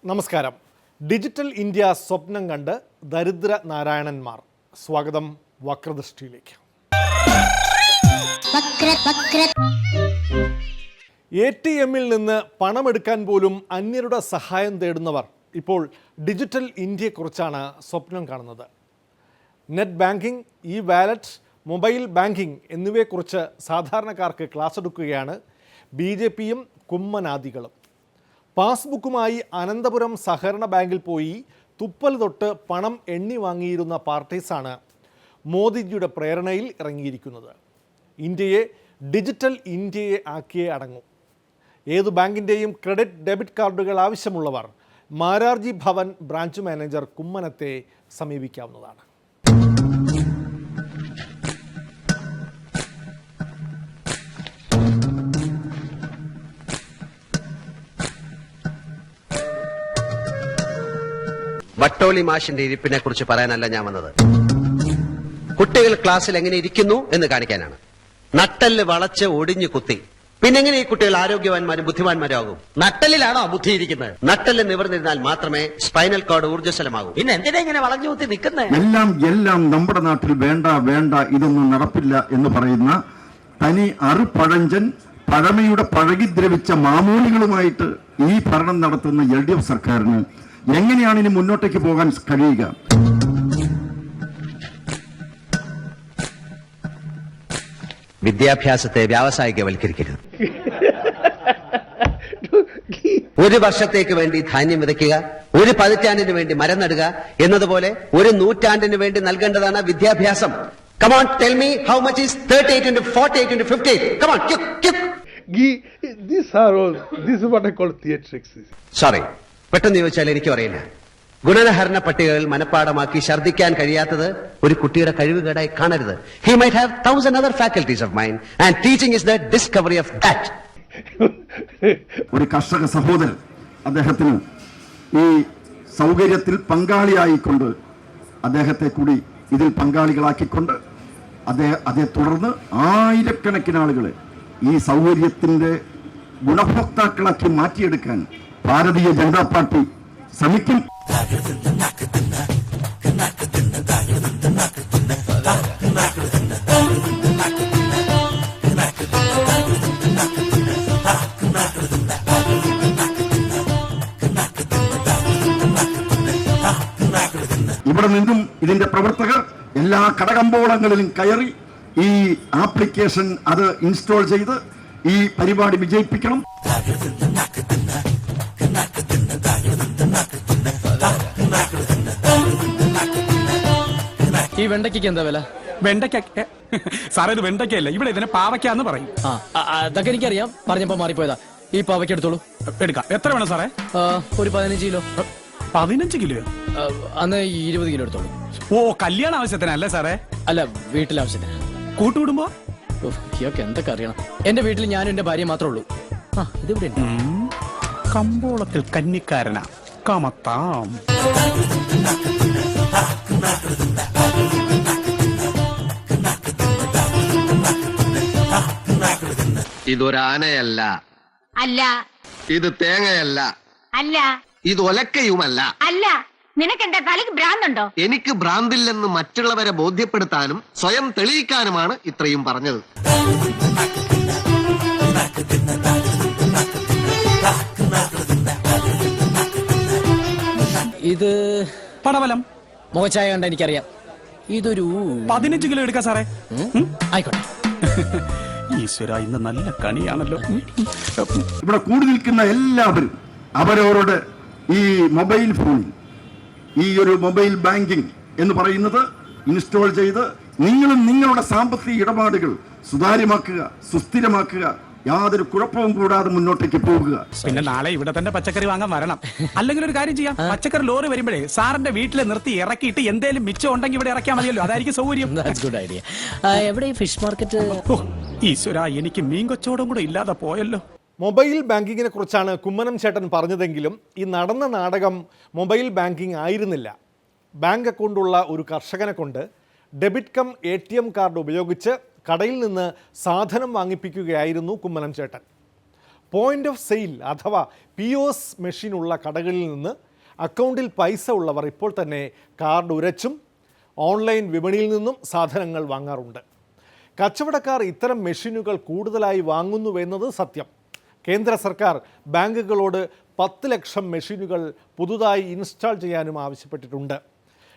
നമസ്കാരം. Digital India സ്വപ്നം കണ്ട് ദരിദ്ര നാരായണന്മാർ. സ്വാഗതം വക്രദൃഷ്ടിയിലേക്ക്. ATM നിന്ന് പണമെടുക്കാൻ പോലും അന്യരുടെ സഹായം തേടുന്നവർ ഇപ്പോൾ ഡിജിറ്റൽ ഇന്ത്യയെക്കുറിച്ചാണ് സ്വപ്നം കാണുന്നത്. Net banking, e wallet, mobile banking എന്നിവയെക്കുറിച്ച് സാധാരണക്കാർക്ക് ക്ലാസ് എടുക്കുകയാണ് BJPയും കുമ്മനാദികളും. പാസ്ബുക്കുമായി അനന്തപുരം സഹകരണ ബാങ്കിൽ പോയി തുപ്പൽ തൊട്ട് പണം എണ്ണി വാങ്ങിയിരുന്ന പാർട്ടീസാണ് മോദിജിയുടെ പ്രേരണയിൽ ഇറങ്ങിയിരിക്കുന്നത്. ഇന്ത്യയെ ഡിജിറ്റൽ ഇന്ത്യയെ ആക്കിയേ അടങ്ങും. ഏതു ബാങ്കിൻ്റെയും ക്രെഡിറ്റ് ഡെബിറ്റ് കാർഡുകൾ ആവശ്യമുള്ളവർ മാരാർജി ഭവൻ ബ്രാഞ്ച് മാനേജർ കുമ്മനത്തെ സമീപിക്കാവുന്നതാണ്. വട്ടോളി മാഷിന്റെ ഇരിപ്പിനെ കുറിച്ച് പറയാനല്ല ഞാൻ വന്നത്. കുട്ടികൾ ക്ലാസ്സിൽ എങ്ങനെ ഇരിക്കുന്നു എന്ന് കാണിക്കാനാണ്. നട്ടല് വളച്ച് ഒടിഞ്ഞു കുത്തി പിന്നെങ്ങനെ ഈ കുട്ടികൾ ആരോഗ്യവാന്മാരും ബുദ്ധിമാന്മാരും ആകും? നട്ടലിലാണോ ബുദ്ധി ഇരിക്കുന്നത്? നട്ടല് നിവർന്നിരുന്നാൽ മാത്രമേ സ്പൈനൽ കോഡ് ഊർജ്ജസ്വലമാകൂ. പിന്നെ എന്തിനാ ഇങ്ങനെ വളഞ്ഞു കുത്തി നിൽക്കുന്നത്? എല്ലാം നമ്മുടെ നാട്ടിൽ വേണ്ട ഇതൊന്നും നടപ്പില്ല എന്ന് പറയുന്ന തനി അറുപഴഞ്ചൻ പഴമയുടെ പഴകിദ്രവിച്ച മാമൂലികളുമായിട്ട് ഈ ഭരണം നടത്തുന്ന LDF സർക്കാരിന് എങ്ങനെയാണ് ഇനി മുന്നോട്ടേക്ക് പോകാൻ കഴിയുക? വിദ്യാഭ്യാസത്തെ വ്യാവസായികവൽക്കരിക്കരുത്. ഒരു വർഷത്തേക്ക് വേണ്ടി ധാന്യം വിതയ്ക്കുക, ഒരു പതിറ്റാണ്ടിന് വേണ്ടി മരം നടുക എന്നതുപോലെ ഒരു നൂറ്റാണ്ടിന് വേണ്ടി നൽകേണ്ടതാണ് വിദ്യാഭ്യാസം. Come on, tell me how much is 38 into 48 into 58? Come on, quick. This is what I call theatrics. Sorry. പെട്ടെന്ന് ചോദിച്ചാൽ എനിക്കും അറിയില്ല. ഗുണനഹരണ പട്ടികകൾ മനഃപ്പാടമാക്കി ഛർദ്ദിക്കാൻ കഴിയാത്തത് ഒരു കുട്ടിയുടെ കഴിവുകേടായി കാണരുത്. He might have 1000 other faculties of mind and teaching is the discovery of that. ഒരു കർഷക സഹോദരൻ അദ്ദേഹത്തിന് ഈ സൗകര്യത്തിൽ പങ്കാളിയായിക്കൊണ്ട് അദ്ദേഹത്തെ കൂടി ഇതിൽ പങ്കാളികളാക്കിക്കൊണ്ട് അതേ തുടർന്ന് ആയിരക്കണക്കിന് ആളുകളെ ഈ സൗകര്യത്തിന്റെ ഗുണഭോക്താക്കളാക്കി മാറ്റിയെടുക്കാൻ ഭാരതീയ ജനതാ പാർട്ടി ശ്രമിക്കും. ഇവിടെ നിന്നും ഇതിന്റെ പ്രവർത്തകർ എല്ലാ കടകമ്പോളങ്ങളിലും കയറി ഈ ആപ്ലിക്കേഷൻ അത് ഇൻസ്റ്റാൾ ചെയ്ത് ഈ പരിപാടി വിജയിപ്പിക്കണം. ഈ വെണ്ടയ്ക്ക് എന്താ വില? വെണ്ടയ്ക്ക സാറേ, ഇത് വെണ്ടയ്ക്കല്ല, ഇവിടെ ഇതിനെ പാവയ്ക്കാന്ന് പറയും. അതൊക്കെ എനിക്കറിയാം, പറഞ്ഞപ്പോ മാറിപ്പോയതാ. ഈ പാവയ്ക്ക് എടുത്തോളൂ. എടുക്കാം. എത്ര വേണം സാറേ? ഒരു 15 കിലോ. 15 കിലോയോ? അന്ന് 20 കിലോ എടുത്തോളൂ. ഓ, കല്യാണ ആവശ്യത്തിനല്ലേ സാറേ? അല്ല, വീട്ടിലാവശ്യത്തിന്. കൂട്ടുകുടുംബോ? ഇയൊക്കെ എന്തൊക്കെ അറിയണം. എന്റെ വീട്ടിൽ ഞാനും എന്റെ ഭാര്യ മാത്രമേ ഉള്ളൂ. ഇതിവിടെ കമ്പോളത്തിൽ കന്നിക്കാരനാ, കമത്താം. ഇതൊരാനയല്ല, അല്ല. ഇത് തേങ്ങയല്ല, അല്ല. ഇത് ഒലക്കയുമല്ല, അല്ല. നിനക്കെന്താ തലയ്ക്ക് ഭ്രാന്തുണ്ടോ? എനിക്ക് ഭ്രാന്തില്ലെന്ന് മറ്റുള്ളവരെ ബോധ്യപ്പെടുത്താനും സ്വയം തെളിയിക്കാനുമാണ് ഇത്രയും പറഞ്ഞത്. ഇത് പടവലം. മുഖച്ചായ കണ്ട എനിക്കറിയാം. ഇതൊരു 15 കിലോ എടുക്കാം സാറേ. ആയിക്കോട്ടെ. ഈശ്വര, ഇന്ന് നല്ല കണിയാണല്ലോ. ഇവിടെ കൂടി നിൽക്കുന്ന എല്ലാവരും അവരവരുടെ ഈ മൊബൈൽ ഫോണിൽ ഈ ഒരു മൊബൈൽ ബാങ്കിംഗ് എന്ന് പറയുന്നത് ഇൻസ്റ്റാൾ ചെയ്ത് നിങ്ങളും നിങ്ങളുടെ സാമ്പത്തിക ഇടപാടുകൾ സുതാര്യമാക്കുക, സുസ്ഥിരമാക്കുക, യാതൊരു കുഴപ്പവും കൂടാതെ മുന്നോട്ടേക്ക് പോകുക. പിന്നെ നാളെ ഇവിടെ തന്നെ പച്ചക്കറി വാങ്ങാൻ വരണം. അല്ലെങ്കിൽ ഒരു കാര്യം ചെയ്യാം, പച്ചക്കറി ലോറി വരുമ്പോഴേ സാറിന്റെ വീട്ടിൽ നിർത്തി ഇറക്കിയിട്ട് എന്തേലും മിച്ചം ഉണ്ടെങ്കിൽ ഇവിടെ ഇറക്കിയാൽ മതിയല്ലോ. അതായിരിക്കും സൗകര്യം. Good idea. എവിടെ ഫിഷ് മാർക്കറ്റ്? ഈശ്വര, എനിക്ക് മീൻ കച്ചവടം കൂടെ ഇല്ലാതെ പോയല്ലോ. മൊബൈൽ ബാങ്കിങ്ങിനെ കുറിച്ചാണ് കുമ്മനം ചേട്ടൻ പറഞ്ഞതെങ്കിലും ഈ നടന്ന നാടകം മൊബൈൽ ബാങ്കിങ് ആയിരുന്നില്ല. ബാങ്ക് അക്കൗണ്ടുള്ള ഒരു കർഷകനെ കൊണ്ട് ഡെബിറ്റ് കം ATM കാർഡ് ഉപയോഗിച്ച് കടയിൽ നിന്ന് സാധനം വാങ്ങിപ്പിക്കുകയായിരുന്നു കുമ്മനം ചേട്ടൻ. പോയിന്റ് ഓഫ് സെയിൽ അഥവാ POS മെഷീനുള്ള കടകളിൽ നിന്ന് അക്കൗണ്ടിൽ പൈസ ഉള്ളവർ ഇപ്പോൾ തന്നെ കാർഡ് ഉരച്ചും ഓൺലൈൻ വിപണിയിൽ നിന്നും സാധനങ്ങൾ വാങ്ങാറുണ്ട്. കച്ചവടക്കാർ ഇത്തരം മെഷീനുകൾ കൂടുതലായി വാങ്ങുന്നുവെന്നത് സത്യം. കേന്ദ്ര സർക്കാർ ബാങ്കുകളോട് 10 ലക്ഷം മെഷീനുകൾ പുതുതായി ഇൻസ്റ്റാൾ ചെയ്യാനും ആവശ്യപ്പെട്ടിട്ടുണ്ട്.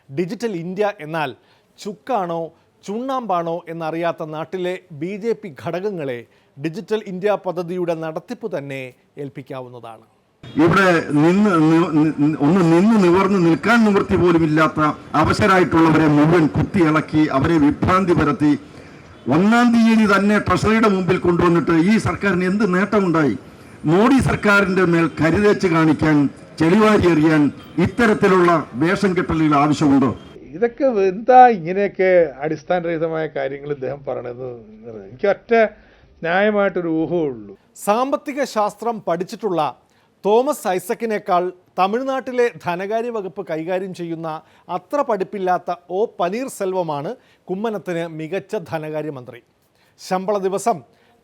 ഡിജിറ്റൽ ഇന്ത്യ എന്നാൽ ചുക്കാണോ ചുണ്ണാമ്പാണോ എന്നറിയാത്ത നാട്ടിലെ BJP ഘടകങ്ങളെ ഡിജിറ്റൽ ഇന്ത്യ പദ്ധതിയുടെ നടത്തിപ്പ് തന്നെ ഏൽപ്പിക്കാവുന്നതാണ്. ഇവിടെ നിന്ന് നിവർന്ന് നിൽക്കാൻ നിവൃത്തി പോലും ഇല്ലാത്ത അവശരായിട്ടുള്ളവരെ മുഴുവൻ കുത്തിയിളക്കി അവരെ വിഭ്രാന്തി പരത്തി 1-ാം തീയതി തന്നെ ട്രഷറിയുടെ മുമ്പിൽ കൊണ്ടുവന്നിട്ട് ഈ സർക്കാരിന് എന്ത് നേട്ടമുണ്ടായി? മോഡി സർക്കാരിന്റെ മേൽ കരുതേച്ച് കാണിക്കാൻ, ചെളിവാരി എറിയാൻ ഇത്തരത്തിലുള്ള വേഷം കെട്ടലുകൾ ആവശ്യമുണ്ടോ? ഇതൊക്കെ എന്താ ഇങ്ങനെയൊക്കെ അടിസ്ഥാനരഹിതമായ കാര്യങ്ങൾ ഇദ്ദേഹം പറയണത്? എനിക്ക് ഒറ്റ ന്യായമായിട്ടൊരു ഊഹമുള്ളൂ. സാമ്പത്തിക ശാസ്ത്രം പഠിച്ചിട്ടുള്ള തോമസ് ഐസക്കിനേക്കാൾ തമിഴ്നാട്ടിലെ ധനകാര്യ വകുപ്പ് കൈകാര്യം ചെയ്യുന്ന അത്ര പഠിപ്പില്ലാത്ത O. പനീർസെൽവമാണ് കുമ്മനത്തിന് മികച്ച ധനകാര്യമന്ത്രി. ശമ്പള ദിവസം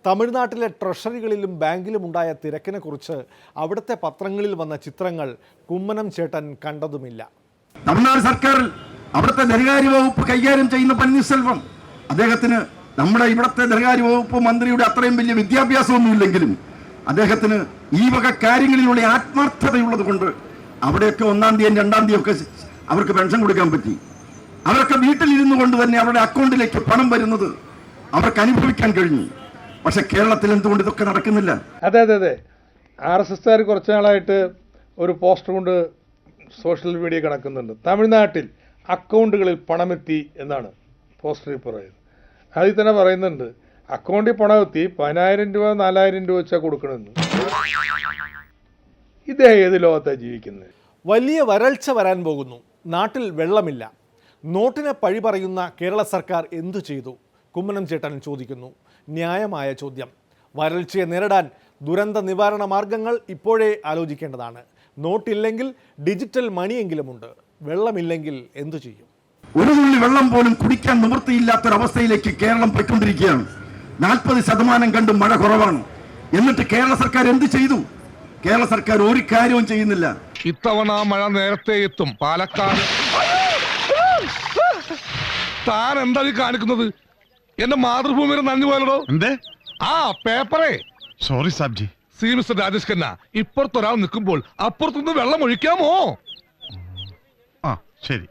തമിഴ്നാട്ടിലെ ട്രഷറികളിലും ബാങ്കിലും ഉണ്ടായ തിരക്കിനെക്കുറിച്ച് അവിടുത്തെ പത്രങ്ങളിൽ വന്ന ചിത്രങ്ങൾ കുമ്മനം ചേട്ടൻ കണ്ടതുമില്ല. തമിഴ്നാട് സർക്കാർ അവിടുത്തെ ധനകാര്യ വകുപ്പ് കൈകാര്യം ചെയ്യുന്ന പന്നീർസെൽവം, അദ്ദേഹത്തിന് നമ്മുടെ ഇവിടുത്തെ ധനകാര്യ വകുപ്പ് മന്ത്രിയുടെ അത്രയും വലിയ വിദ്യാഭ്യാസമൊന്നുമില്ലെങ്കിലും അദ്ദേഹത്തിന് ഈ വക കാര്യങ്ങളിലുള്ള ആത്മാർത്ഥതയുള്ളത് കൊണ്ട് അവിടെയൊക്കെ 1-ാം തീയതി 2-ാം തീയതി ഒക്കെ അവർക്ക് പെൻഷൻ കൊടുക്കാൻ പറ്റി. അവരൊക്കെ വീട്ടിലിരുന്നു കൊണ്ട് തന്നെ അവരുടെ അക്കൗണ്ടിലേക്ക് പണം വരുന്നത് അവർക്ക് അനുഭവിക്കാൻ കഴിഞ്ഞു. പക്ഷെ കേരളത്തിൽ എന്തുകൊണ്ട് ഇതൊക്കെ നടക്കുന്നില്ല? അതെ RSSകാർ കുറച്ച് നാളായിട്ട് ഒരു പോസ്റ്റർ കൊണ്ട് സോഷ്യൽ മീഡിയ കിടക്കുന്നുണ്ട്. തമിഴ്നാട്ടിൽ അക്കൗണ്ടുകളിൽ പണമെത്തി എന്നാണ് പോസ്റ്ററിൽ പറയുന്നത്. അതിൽ തന്നെ പറയുന്നുണ്ട് അക്കൗണ്ടിൽ പണമെത്തി 10,000 രൂപ 4,000 രൂപ വെച്ചാൽ കൊടുക്കണമെന്ന്. ഇതേ ഏത് ലോകത്താണ് ജീവിക്കുന്നത്? വലിയ വരൾച്ച വരാൻ പോകുന്നു. നാട്ടിൽ വെള്ളമില്ല. നോട്ടിനെ പഴി പറയുന്ന കേരള സർക്കാർ എന്തു ചെയ്തു? കുമ്മനം ചേട്ടൻ ചോദിക്കുന്നു. ന്യായമായ ചോദ്യം. വരൾച്ചയെ നേരിടാൻ ദുരന്ത നിവാരണ മാർഗങ്ങൾ ഇപ്പോഴേ ആലോചിക്കേണ്ടതാണ്. നോട്ടില്ലെങ്കിൽ ഡിജിറ്റൽ മണിയെങ്കിലുമുണ്ട്. വെള്ളമില്ലെങ്കിൽ എന്തു ചെയ്യും? ഒരു തുള്ളി വെള്ളം പോലും കുടിക്കാൻ നിവൃത്തിയില്ലാത്തൊരവസ്ഥയിലേക്ക് കേരളം പോയിക്കൊണ്ടിരിക്കുകയാണ്. 40% കണ്ടും മഴ കുറവാണ്. എന്നിട്ട് കേരള സർക്കാർ എന്ത് ചെയ്തു? കേരള സർക്കാർ ഒരു കാര്യവും ചെയ്യുന്നില്ല. ഇത്തവണ മഴ നേരത്തെ എത്തും. പാലക്കാട് താൻ എന്താ കാണിക്കുന്നത്? എന്റെ മാതൃഭൂമിയുടെ നന്ദി പോലോ. എന്തേ? ആ പേപ്പറേ. സോറി സാബ്ജി. സി മിസ്റ്റർ രാജേഷ് ഖന്ന, ഇപ്പുറത്തൊരാൾ നിൽക്കുമ്പോൾ അപ്പുറത്തുനിന്ന് വെള്ളം ഒഴിക്കാമോ? ആ ശരി.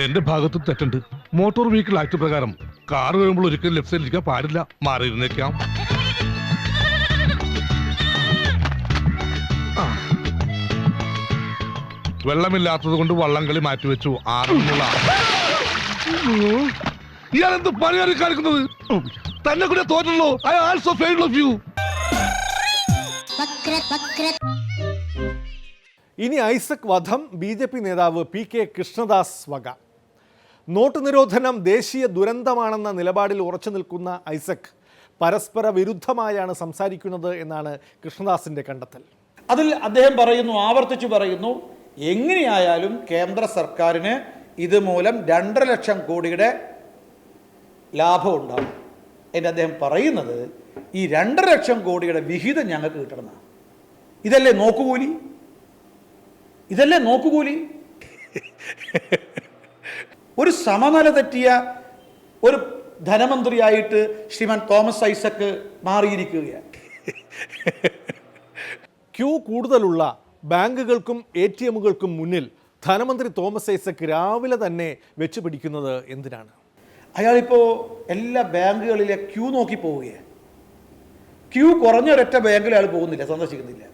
എന്റെ ഭാഗത്തും തെറ്റുണ്ട്. മോട്ടോർ വെഹിക്കിൾ ആക്ട് പ്രകാരം കാർ കഴിയുമ്പോൾ ഒരിക്കലും ലെഫ്റ്റ് സൈഡിൽ ഇരിക്കാൻ പാടില്ല. മാറിയിരുന്നേക്കാം. വെള്ളമില്ലാത്തത് കൊണ്ട് വള്ളംകളി മാറ്റിവെച്ചു. ഇയാളെന്ത് പണിയാണ് കാണിക്കുന്നത്? തന്നെ കൂടെ തോറ്റല്ലോ. I also failed of you. ഇനി ഐസക് വധം BJP നേതാവ് PK കൃഷ്ണദാസ് വക. നോട്ട് നിരോധനം ദേശീയ ദുരന്തമാണെന്ന നിലപാടിൽ ഉറച്ചു നിൽക്കുന്ന ഐസക് പരസ്പര വിരുദ്ധമായാണ് സംസാരിക്കുന്നത് എന്നാണ് കൃഷ്ണദാസിന്റെ കണ്ടെത്തൽ. അതിൽ അദ്ദേഹം പറയുന്നു, ആവർത്തിച്ചു പറയുന്നു, എങ്ങനെയായാലും കേന്ദ്ര സർക്കാരിന് ഇതുമൂലം 2.5 ലക്ഷം കോടിയുടെ ലാഭം ഉണ്ടാകും. എന്ന് അദ്ദേഹം പറയുന്നത് ഈ 2.5 ലക്ഷം കോടിയുടെ വിഹിതം ഞങ്ങൾക്ക് കിട്ടണം. ഇതല്ലേ നോക്കുകൂലി? ഇതല്ലേ നോക്കുകൂലി? ഒരു സമനില തെറ്റിയ ഒരു ധനമന്ത്രിയായിട്ട് ശ്രീമാൻ തോമസ് ഐസക് മാറിയിരിക്കുകയാണ്. ക്യൂ കൂടുതലുള്ള ബാങ്കുകൾക്കും ATMകൾക്കും മുന്നിൽ ധനമന്ത്രി തോമസ് ഐസക് രാവിലെ തന്നെ വെച്ച് പിടിക്കുന്നത് എന്തിനാണ്? അയാളിപ്പോൾ എല്ലാ ബാങ്കുകളിലെ ക്യൂ നോക്കി പോവുകയാണ്. ക്യൂ കുറഞ്ഞ ഒരൊറ്റ ബാങ്കിൽ അയാൾ പോകുന്നില്ല, സന്ദർശിക്കുന്നില്ല.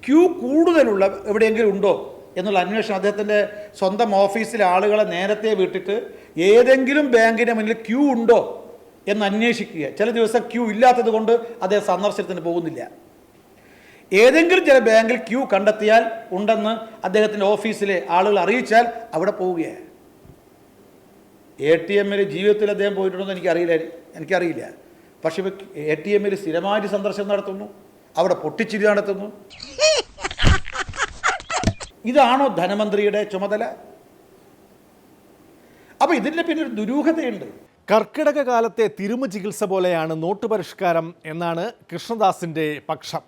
ക്യൂ കൂടുതലുള്ള എവിടെയെങ്കിലും ഉണ്ടോ എന്നുള്ള അന്വേഷണം അദ്ദേഹത്തിൻ്റെ സ്വന്തം ഓഫീസിലെ ആളുകളെ നേരത്തെ വിട്ടിട്ട് ഏതെങ്കിലും ബാങ്കിൻ്റെ മുന്നിൽ ക്യൂ ഉണ്ടോ എന്ന് അന്വേഷിക്കുക. ചില ദിവസം ക്യൂ ഇല്ലാത്തത് കൊണ്ട് അദ്ദേഹം സന്ദർശനത്തിന് പോകുന്നില്ല. ഏതെങ്കിലും ചില ബാങ്കിൽ ക്യൂ കണ്ടെത്തിയാൽ ഉണ്ടെന്ന് അദ്ദേഹത്തിൻ്റെ ഓഫീസിലെ ആളുകൾ അറിയിച്ചാൽ അവിടെ പോവുകയാണ്. ATMൽ ജീവിതത്തിൽ അദ്ദേഹം പോയിട്ടുണ്ടെന്ന് എനിക്കറിയില്ല. പക്ഷേ ATMൽ സ്ഥിരമായിട്ട് സന്ദർശനം നടത്തുന്നു, അവിടെ പൊട്ടിച്ചിരി നടത്തുന്നു. ഇതാണോ ധനമന്ത്രിയുടെ ചുമതല? അപ്പോൾ ഇതിൻ്റെ പിന്നെ ഒരു ദുരൂഹതയുണ്ട്. കർക്കിടക കാലത്തെ തിരുമു ചികിത്സ പോലെയാണ് നോട്ട് പരിഷ്കാരം എന്നാണ് കൃഷ്ണദാസിൻ്റെ പക്ഷം.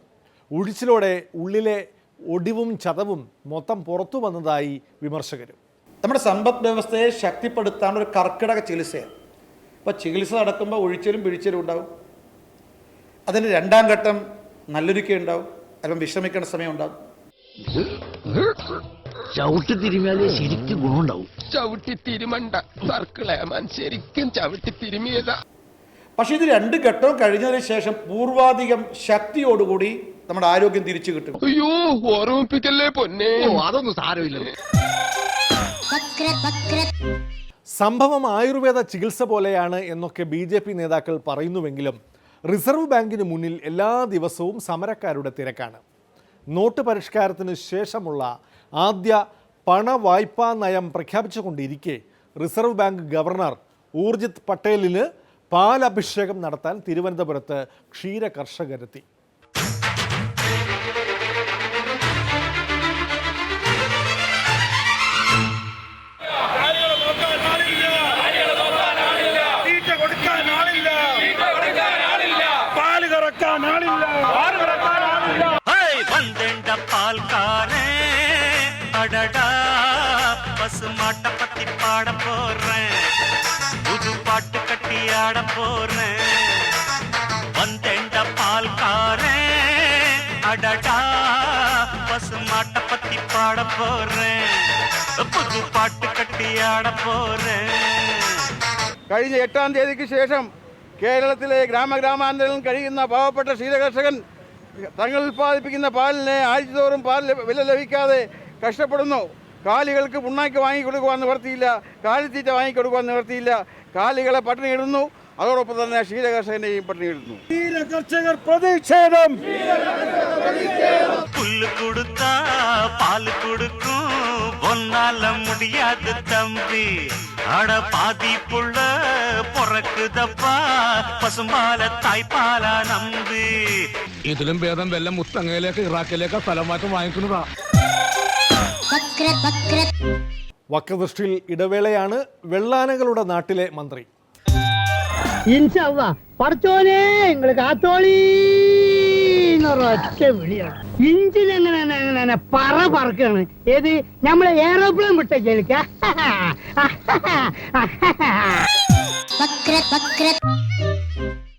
ഒഴിച്ചിലോടെ ഉള്ളിലെ ഒടിവും ചതവും മൊത്തം പുറത്തു വന്നതായി വിമർശകരും. നമ്മുടെ സമ്പദ് വ്യവസ്ഥയെ ശക്തിപ്പെടുത്താൻ ഒരു കർക്കിടക ചികിത്സയാണ്. അപ്പോൾ ചികിത്സ നടക്കുമ്പോൾ ഒഴിച്ചലും പിഴിച്ചലും ഉണ്ടാവും. അതിന് രണ്ടാം ഘട്ടം നല്ലൊരുക്കെ ഉണ്ടാവും, അല്പം വിശ്രമിക്കേണ്ട സമയം ഉണ്ടാവും. ചവിട്ടി തിരുമിയാലേ ശരിക്കും ഗുണമുണ്ടാവും. ചവിട്ടി തിരുമണ്ട സർക്കിളേമാൻ ശരിക്കും ചവിട്ടി തിരുമിയതാ. പക്ഷേ ഇത് രണ്ട് ഘട്ടവും കഴിഞ്ഞതിന് ശേഷം പൂർവാധികം ശക്തിയോടുകൂടി നമ്മുടെ ആരോഗ്യം തിരിച്ചു കിട്ടും. അയ്യോ ഓർമ്മിപ്പിക്കല്ലേ പൊന്നെ. അതൊന്നും സാരമില്ല. സംഭവം ആയുർവേദ ചികിത്സ പോലെയാണ് എന്നൊക്കെ BJP നേതാക്കൾ പറയുന്നുവെങ്കിലും റിസർവ് ബാങ്കിന് മുന്നിൽ എല്ലാ ദിവസവും സമരക്കാരുടെ തിരക്കാണ്. നോട്ട് പരിഷ്കാരത്തിന് ശേഷമുള്ള ആദ്യ പണവായ്പാ നയം പ്രഖ്യാപിച്ചുകൊണ്ടിരിക്കെ റിസർവ് ബാങ്ക് ഗവർണർ ഊർജിത് പട്ടേലിന് പാലഭിഷേകം നടത്താൻ തിരുവനന്തപുരത്ത് ക്ഷീര കർഷകരെത്തി. பசுமாட்ட பத்தி பாட போறேன், புது பாட்டு கட்டி ஆட போறேன். வந்தேண்ட பால்காரன் அடடா பசுமாட்ட பத்தி பாட போறேன், புது பாட்டு கட்டி ஆட போறேன். കഴിഞ്ഞ 8-ാം തീയതിക്ക് ശേഷം കേരളത്തിലെ ഗ്രാമാന്തരങ്ങളിൽ കഴിയുന്ന പാവപ്പെട്ട ക്ഷീരകർഷകൻ തങ്ങൾ ഉൽപ്പാദിപ്പിക്കുന്ന പാലിന് ആഴ്ചതോറും പാൽ വില ലഭിക്കാതെ കഷ്ടപ്പെടുന്നു. കാലികൾക്ക് പുണ്ണാക്കി വാങ്ങിക്കൊടുക്കുവാൻ നിവർത്തിയില്ല, കാലിത്തീറ്റ വാങ്ങിക്കൊടുക്കുവാൻ നിവർത്തിയില്ല. കാലികളെ പട്ടിണി ഇടുന്നു, അതോടൊപ്പം തന്നെ ക്ഷീരകർഷകനെയും പട്ടിണി ഇടുന്നു. ക്ഷീരകർഷകർ പ്രതിഷേധം. പുല്ല് കൊടുത്താ പാല് കൊടുക്കും, ഒന്നാല മുടിയാതെ തമ്പി അട പാതി പുള്ള പൊറക്കുതപ്പാ, പസുമ്പാല തായ്പാല നമ്പി. ഇതിലും ഭേദം വല്ല മുത്തങ്ങയിലേക്ക് ഇറാഖിലേക്ക് സ്ഥലം മാറ്റം വാങ്ങിക്കുന്നതാ. വക്രദൃഷ്ടിയിൽ ഇടവേളയാണ്. വെള്ളാനകളുടെ നാട്ടിലെ മന്ത്രി. പഠിച്ചോനെ നിങ്ങള് കാത്തോളീന്നൊരൊറ്റ വിളിയാണ്. ഇഞ്ചിനെങ്ങനെ പറക്കാണ്. ഏത് നമ്മളെ എയറോപ്ലെയിൻ വിട്ടേക്ക്.